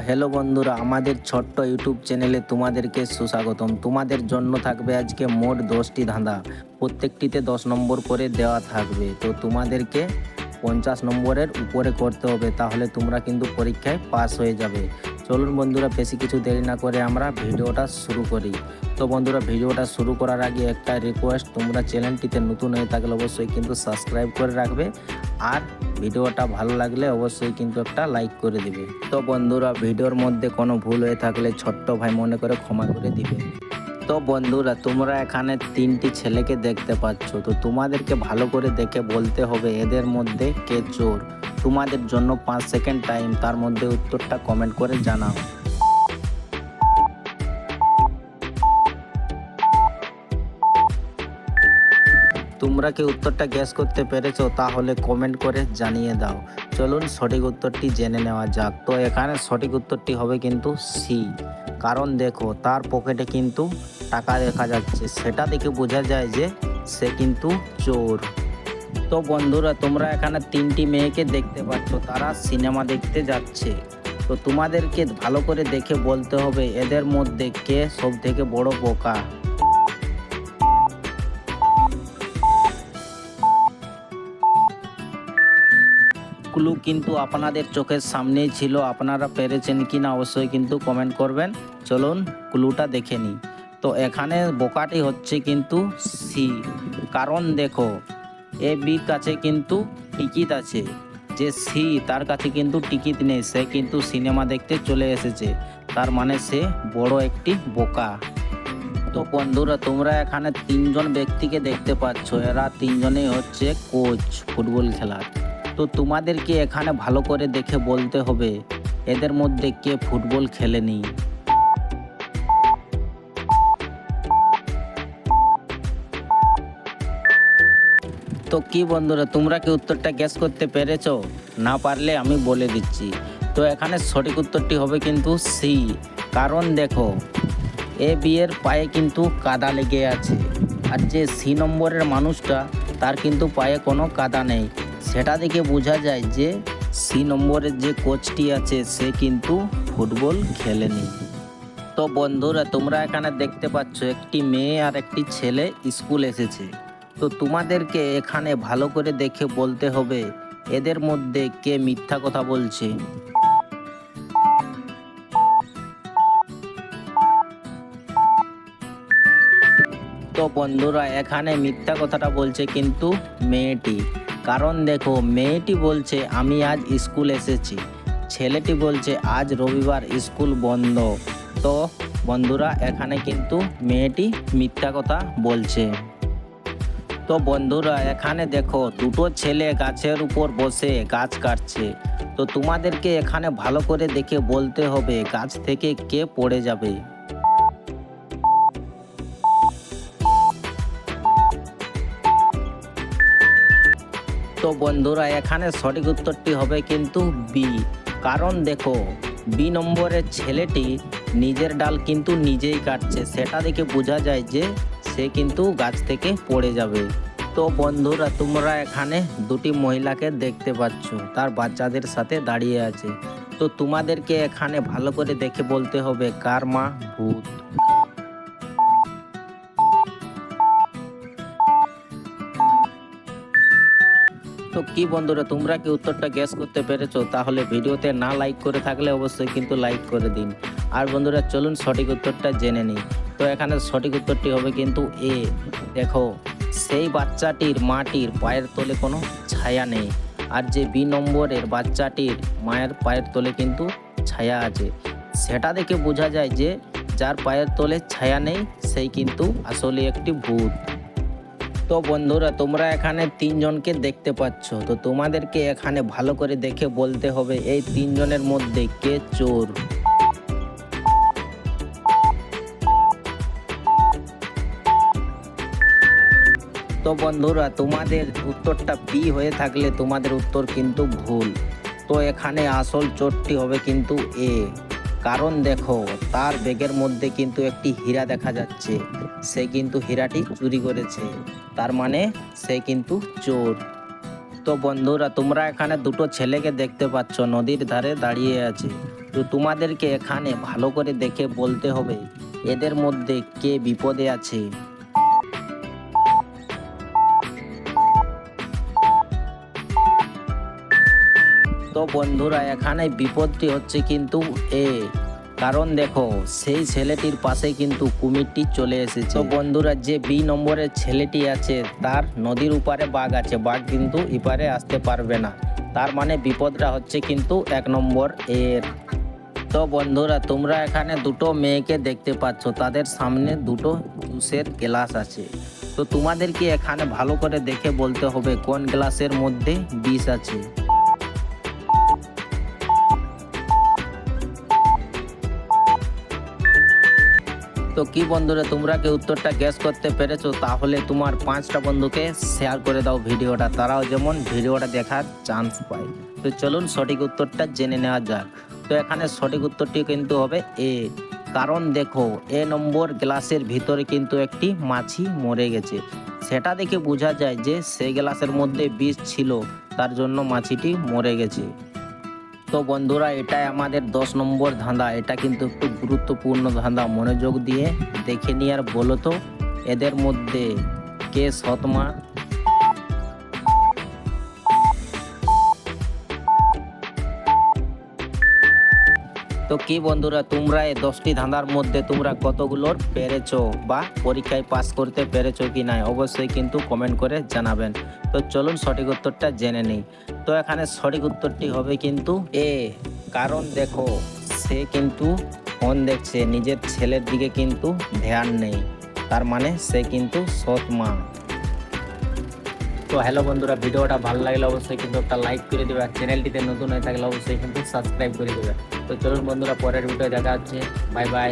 Hello বন্ধুরা, আমাদের ছোট্ট ইউটিউব চ্যানেলে তোমাদেরকে সুস্বাগতম। তোমাদের জন্য থাকবে আজকে মোট 10টি ধাঁধা, প্রত্যেকটিতে 10 নম্বর করে দেওয়া থাকবে। তো তোমাদেরকে 50 নম্বরের উপরে করতে হবে, তাহলে তোমরা কিন্তু পরীক্ষায় পাস হয়ে যাবে। চলুন বন্ধুরা, বেশি কিছু দেরি না করে আমরা ভিডিওটা শুরু করি। তো বন্ধুরা, ভিডিওটা শুরু করার আগে একটা রিকোয়েস্ট, তোমরা চ্যানেলটিতে নতুন হয়ে থাকলে অবশ্যই কিন্তু সাবস্ক্রাইব করে রাখবে, আর ভিডিওটা ভালো লাগলে অবশ্যই কিন্তু একটা লাইক করে দিবে। তো বন্ধুরা, ভিডিওর মধ্যে কোনো ভুল হয়ে থাকলে ছোট্ট ভাই মনে করে ক্ষমা করে দিবে। তো বন্ধুরা, তোমরা এখানে 3টি ছেলেকে দেখতে পাচ্ছ। তো তোমাদেরকে ভালো করে দেখে বলতে হবে এদের মধ্যে কে চোর। তোমাদের জন্য 5 সেকেন্ড টাইম, তার মধ্যে উত্তরটা কমেন্ট করে জানাও। তোমরা কি উত্তরটা গ্যাস করতে পেরেছো? তাহলে কমেন্ট করে জানিয়ে দাও। চলুন সঠিক উত্তরটি জেনে নেওয়া যাক। তো এখানে সঠিক উত্তরটি হবে কিন্তু সি। কারণ দেখো, তার পকেটে কিন্তু টাকা দেখা যাচ্ছে, সেটা দেখে বোঝা যায় যে সে কিন্তু চোর। তো বন্ধুরা, তোমরা এখানে 3টি মেয়েকে দেখতে পাচ্ছ, তারা সিনেমা দেখতে যাচ্ছে। তো তোমাদেরকে ভালো করে দেখে বলতে হবে এদের মধ্যে কে সব থেকে বড় বোকা। ক্লু কিন্তু আপনাদের চোখের সামনেই ছিল, আপনারা পেরেছেন কি না অবশ্যই কিন্তু কমেন্ট করবেন। চলুন ক্লুটা দেখে নিই। তো এখানে বোকাটি হচ্ছে কিন্তু সি। কারণ দেখো, এ বির কাছে কিন্তু টিকিট আছে, যে সি তার কাছে কিন্তু টিকিট নেই, সে কিন্তু সিনেমা দেখতে চলে এসেছে, তার মানে সে বড় একটি বোকা। তো বন্ধুরা, তোমরা এখানে 3জন ব্যক্তিকে দেখতে পাচ্ছ, এরা 3জনেই হচ্ছে কোচ ফুটবল খেলার। তো তোমাদেরকে এখানে ভালো করে দেখে বলতে হবে এদের মধ্যে কে ফুটবল খেলেনি। তো কি বন্ধুরা, তোমরা কি উত্তরটা গ্যাস করতে পেরেছো? না পারলে আমি বলে দিচ্ছি। তো এখানে সঠিক উত্তরটি হবে কিন্তু সি। কারণ দেখো, এ বিয়ের পায়ে কিন্তু কাদা লেগে আছে, আর যে সি নম্বরের মানুষটা তার কিন্তু পায়ে কোনো কাদা নেই, সেটা দেখে বোঝা যায় যে সি নম্বরের যে কোচটি আছে সে কিন্তু ফুটবল খেলেনি। তো বন্ধুরা, তোমরা এখানে দেখতে পাচ্ছ একটি মেয়ে আর একটি ছেলে স্কুল এসেছে। তো তোমাদেরকে এখানে ভালো করে দেখে বলতে হবে এদের মধ্যে কে মিথ্যা কথা বলছে। তো বন্ধুরা, এখানে মিথ্যা কথাটা বলছে কিন্তু মেয়েটি। কারণ দেখো, মেয়েটি বলছে আমি আজ স্কুল এসেছি, ছেলেটি বলছে আজ রবিবার স্কুল বন্ধ। তো বন্ধুরা, এখানে কিন্তু মেয়েটি মিথ্যা কথা বলছে। তো বন্ধুরা, এখানে দেখো দুটো ছেলে গাছের উপর বসে গাছ কাটছে। তো তোমাদেরকে এখানে ভালো করে দেখে বলতে হবে গাছ থেকে কে পড়ে যাবে। তো বন্ধুরা, এখানে সঠিক উত্তরটি হবে কিন্তু বি। কারণ দেখো, বি নম্বরের ছেলেটি নিজের ডাল কিন্তু নিজেই কাটছে, সেটা দেখে বোঝা যায় যে সে কিন্তু গাছ থেকে পড়ে যাবে। তো বন্ধুরা, তোমরা এখানে দুটি মহিলাকে দেখতে পাচ্ছ, তার বাচ্চাদের সাথে দাঁড়িয়ে আছে। তো তোমাদেরকে এখানে ভালো করে দেখে বলতে হবে কার মা ভূত। তো কি বন্ধুরা, তোমরা কি উত্তরটা গ্যাস করতে পেরেছো? তাহলে ভিডিওতে না লাইক করে থাকলে অবশ্যই কিন্তু লাইক করে দিন। আর বন্ধুরা, চলুন সঠিক উত্তরটা জেনে নিই। তো এখানে সঠিক উত্তরটি হবে কিন্তু এ। দেখো, সেই বাচ্চাটির মাটির পায়ের তলে কোনো ছায়া নেই, আর যে বি নম্বরের বাচ্চাটির মায়ের পায়ের তলে কিন্তু ছায়া আছে, সেটা দেখে বোঝা যায় যে যার পায়ের তলে ছায়া নেই সেই কিন্তু আসলে একটি ভূত। তো বন্ধুরা, তোমরা এখানে 3জনকে দেখতে পাচ্ছ। তো তোমাদেরকে এখানে ভালো করে দেখে বলতে হবে এই 3জনের মধ্যে কে চোর। তো বন্ধুরা, তোমাদের উত্তরটা বি হয়ে থাকলে তোমাদের উত্তর কিন্তু ভুল। তো এখানে আসল চোরটি হবে কিন্তু এ। কারণ দেখো, তার ব্যাগের মধ্যে কিন্তু একটি হীরা দেখা যাচ্ছে, সে কিন্তু হীরাটি চুরি করেছে, তার মানে সে কিন্তু চোর। তো বন্ধুরা, তোমরা এখানে দুটো ছেলেকে দেখতে পাচ্ছ, নদীর ধারে দাঁড়িয়ে আছে। তো তোমাদেরকে এখানে ভালো করে দেখে বলতে হবে এদের মধ্যে কে বিপদে আছে। তো বন্ধুরা এখানে বিপদটি হচ্ছে কিন্তু এ, কারণ দেখো সেই ছেলেটির পাশে কিন্তু কুমিরটি চলে এসেছে। তো বন্ধুরা যে বি নম্বরের ছেলেটি আছে তার নদীর উপারে বাঘ আছে, বাঘ কিন্তু এপারে আসতে পারবে না, তার মানে বিপদটা হচ্ছে কিন্তু 1 নম্বর এর। তো বন্ধুরা তোমরা এখানে দুটো মেয়েকে দেখতে পাচ্ছ, তাদের সামনে দুটো জুসের গ্লাস আছে। তো তোমাদেরকে এখানে ভালো করে দেখে বলতে হবে কোন গ্লাসের মধ্যে বিষ আছে। তো কি বন্ধুরা তোমরা কি উত্তরটা গেস করতে পেরেছো? তাহলে তোমার 5টা বন্ধুকে শেয়ার করে দাও ভিডিওটা, তারাও যেমন ভিডিওটা দেখার চান্স পায়। তো চলুন সঠিক উত্তরটা জেনে নেওয়া যাক। তো এখানে সঠিক উত্তরটি কিন্তু হবে এ, কারণ দেখো এ নম্বর গ্লাসের ভিতরে কিন্তু একটি মাছি মরে গেছে, সেটা দেখে বোঝা যায় যে সেই গ্লাসের মধ্যে বিষ ছিল, তার জন্য মাছিটি মরে গেছে। তো বন্ধুরা এটাই আমাদের 10 নম্বর ধাঁধা, এটা কিন্তু একটু গুরুত্বপূর্ণ ধাঁধা, মনোযোগ দিয়ে দেখে নিয়ে আর বলো তো এদের মধ্যে কে সৎমা। তো কি বন্ধুরা তোমরা এই 10টি ধাঁধার মধ্যে তোমরা কতগুলোর পেরেছো বা পরীক্ষায় পাস করতে পেরেছো কি না অবশ্যই কিন্তু কমেন্ট করে জানাবেন। তো চলুন সঠিক উত্তরটা জেনে নিই। তো এখানে সঠিক উত্তরটি হবে কিন্তু এ, কারণ দেখো সে কিন্তু ফোন দেখছে, নিজের ছেলের দিকে কিন্তু ধ্যান নেই, তার মানে সে কিন্তু সৎ মা। তো হ্যালো বন্ধুরা, ভিডিওটা ভালো লাগলে অবশ্যই কিন্তু একটা লাইক করে দেবে, আর চ্যানেলটিতে নতুন হয়ে থাকলে অবশ্যই কিন্তু সাবস্ক্রাইব করে দেবে। তো চলুন বন্ধুরা পরের ভিডিও দেখা হচ্ছে, বাই বাই।